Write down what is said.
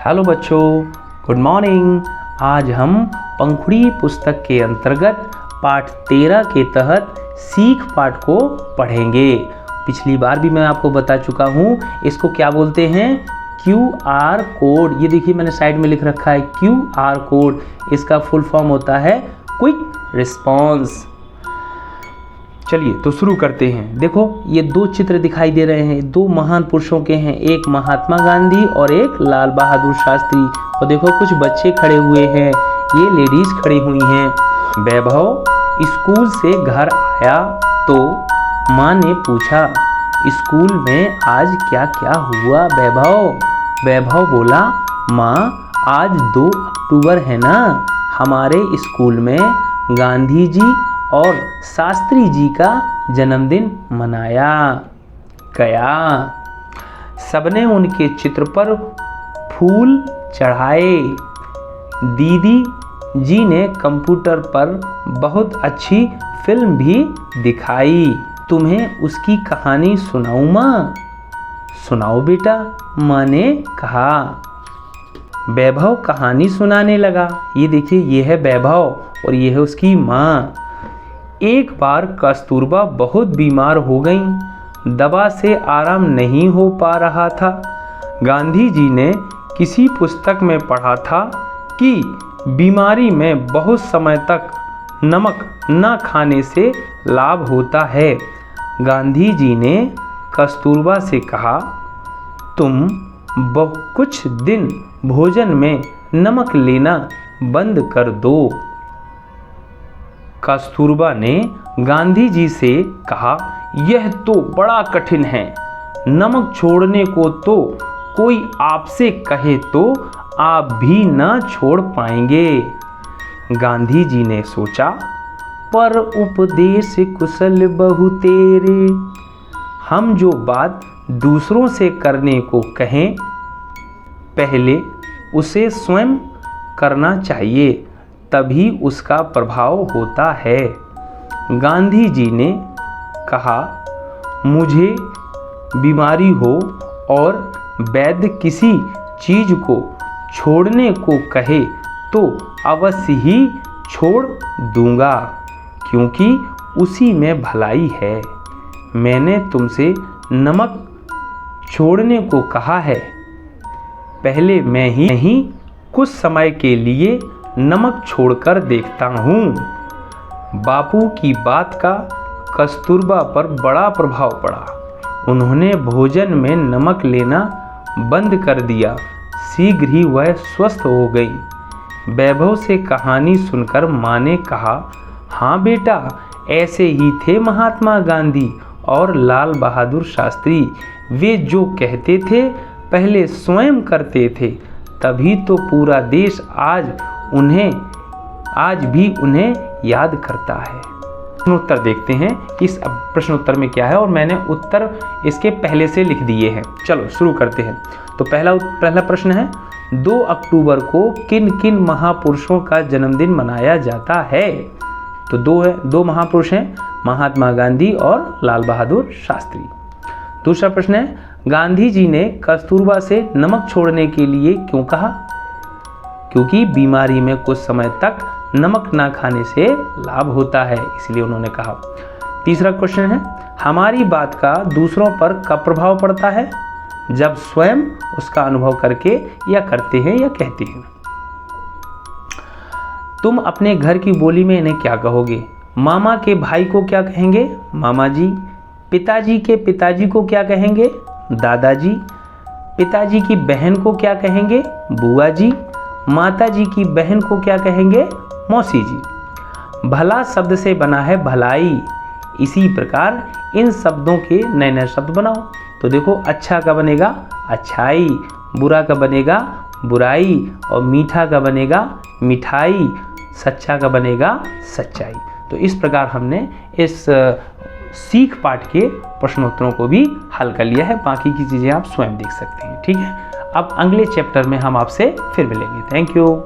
Hello बच्चों, good morning. आज हम पंखुड़ी पुस्तक के अंतर्गत पाठ 13 के तहत सीख पाठ को पढ़ेंगे। पिछली बार भी मैं आपको बता चुका हूँ, इसको क्या बोलते हैं, QR कोड। ये देखिए मैंने साइड में लिख रखा है QR कोड। इसका फुल फॉर्म होता है क्विक रिस्पॉन्स। चलिए तो शुरू करते हैं। देखो ये दो चित्र दिखाई दे रहे हैं, दो महान पुरुषों के हैं, एक महात्मा गांधी और एक लाल बहादुर शास्त्री। और देखो कुछ बच्चे खड़े हुए हैं, ये लेडीज खड़ी हुई हैं। वैभव स्कूल से घर आया तो माँ ने पूछा, स्कूल में आज क्या क्या हुआ वैभव बोला, माँ आज 2 अक्टूबर है ना, हमारे स्कूल में गांधी जी और शास्त्री जी का जन्मदिन मनाया गया। सबने उनके चित्र पर फूल चढ़ाए। दीदी जी ने कंप्यूटर पर बहुत अच्छी फिल्म भी दिखाई। तुम्हें उसकी कहानी सुनाऊं माँ? सुनाओ बेटा, माँ ने कहा। वैभव कहानी सुनाने लगा। ये देखिए, ये है वैभव और ये है उसकी माँ। एक बार कस्तूरबा बहुत बीमार हो गई, दवा से आराम नहीं हो पा रहा था। गांधी जी ने किसी पुस्तक में पढ़ा था कि बीमारी में बहुत समय तक नमक न खाने से लाभ होता है। गांधी जी ने कस्तूरबा से कहा, तुम कुछ दिन भोजन में नमक लेना बंद कर दो। कस्तूरबा ने गांधी जी से कहा, यह तो बड़ा कठिन है, नमक छोड़ने को तो कोई आपसे कहे तो आप भी न छोड़ पाएंगे। गांधी जी ने सोचा, पर उपदेश कुशल बहु तेरे, हम जो बात दूसरों से करने को कहें पहले उसे स्वयं करना चाहिए, तभी उसका प्रभाव होता है। गांधी जी ने कहा, मुझे बीमारी हो और वैद्य किसी चीज को छोड़ने को कहे तो अवश्य ही छोड़ दूंगा, क्योंकि उसी में भलाई है। मैंने तुमसे नमक छोड़ने को कहा है, पहले मैं ही कुछ समय के लिए नमक छोड़कर देखता हूँ। बापू की बात का कस्तूरबा पर बड़ा प्रभाव पड़ा। उन्होंने भोजन में नमक लेना बंद कर दिया। शीघ्र ही वह स्वस्थ हो गई। वैभव से कहानी सुनकर माँ ने कहा, हाँ बेटा, ऐसे ही थे महात्मा गांधी और लाल बहादुर शास्त्री। वे जो कहते थे पहले स्वयं करते थे, तभी तो पूरा देश आज भी उन्हें याद करता है। प्रश्नोत्तर देखते हैं कि इस प्रश्नोत्तर में क्या है, और मैंने उत्तर इसके पहले से लिख दिए हैं। चलो शुरू करते हैं। तो पहला प्रश्न है, 2 अक्टूबर को किन किन महापुरुषों का जन्मदिन मनाया जाता है? तो दो महापुरुष हैं, महात्मा गांधी और लाल बहादुर शास्त्री। दूसरा प्रश्न है, गांधी जी ने कस्तूरबा से नमक छोड़ने के लिए क्यों कहा? क्योंकि बीमारी में कुछ समय तक नमक ना खाने से लाभ होता है, इसलिए उन्होंने कहा। तीसरा क्वेश्चन है, हमारी बात का दूसरों पर कब प्रभाव पड़ता है? जब स्वयं उसका अनुभव करके या करते हैं या कहते हैं। तुम अपने घर की बोली में इन्हें क्या कहोगे? मामा के भाई को क्या कहेंगे? मामा जी। पिताजी के पिताजी को क्या कहेंगे? दादाजी। पिताजी की बहन को क्या कहेंगे? बुआ जी। माता जी की बहन को क्या कहेंगे? मौसी जी। भला शब्द से बना है भलाई, इसी प्रकार इन शब्दों के नए नए शब्द बनाओ। तो देखो, अच्छा का बनेगा अच्छाई, बुरा का बनेगा बुराई, और मीठा का बनेगा मिठाई, सच्चा का बनेगा सच्चाई। तो इस प्रकार हमने इस सीख पाठ के प्रश्नोत्तरों को भी हल कर लिया है। बाकी की चीज़ें आप स्वयं देख सकते हैं। ठीक है, अब अगले चैप्टर में हम आपसे फिर मिलेंगे। Thank you.